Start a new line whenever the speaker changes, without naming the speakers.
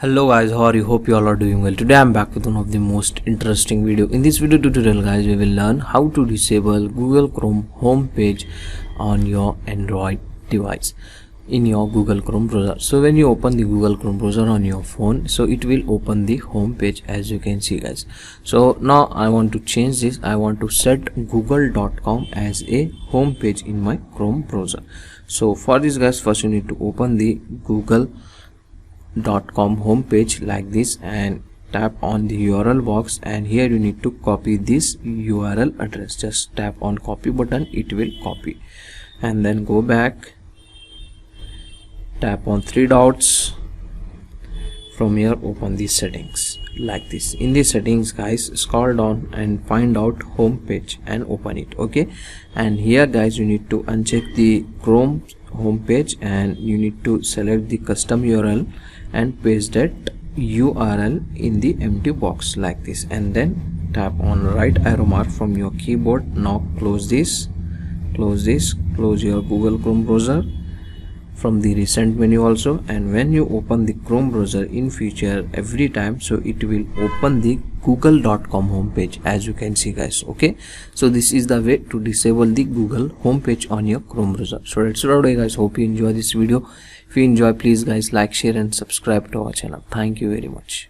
Hello guys, how are you? Hope you all are doing well. Today I'm back with one of the most interesting video. In this video tutorial guys, we will learn how to disable Google Chrome home page on your Android device in your Google Chrome browser. So when you open the Google Chrome browser on your phone, so it will open the home page as you can see guys. So now I want to change this. I want to set google.com as a home page in my Chrome browser. So for this guys, first you need to open the google.com home page like this and tap on the URL box, and here you need to copy this URL address. Just tap on copy button, it will copy, and then go back, tap on three dots. From here open the settings like this. In the settings guys, scroll down and find out home page and open it. Okay, and here guys you need to uncheck the Chrome home page and you need to select the custom URL and paste that URL in the empty box like this, and then tap on right arrow mark from your keyboard. Now close this, close your Google Chrome browser from the recent menu also, and when you open the Chrome browser in future every time, so it will open the google.com homepage as you can see guys. Okay, so this is the way to disable the Google homepage on your Chrome browser. So that's it today guys. Hope you enjoy this video. If you enjoy, please guys like, share and subscribe to our channel. Thank you very much.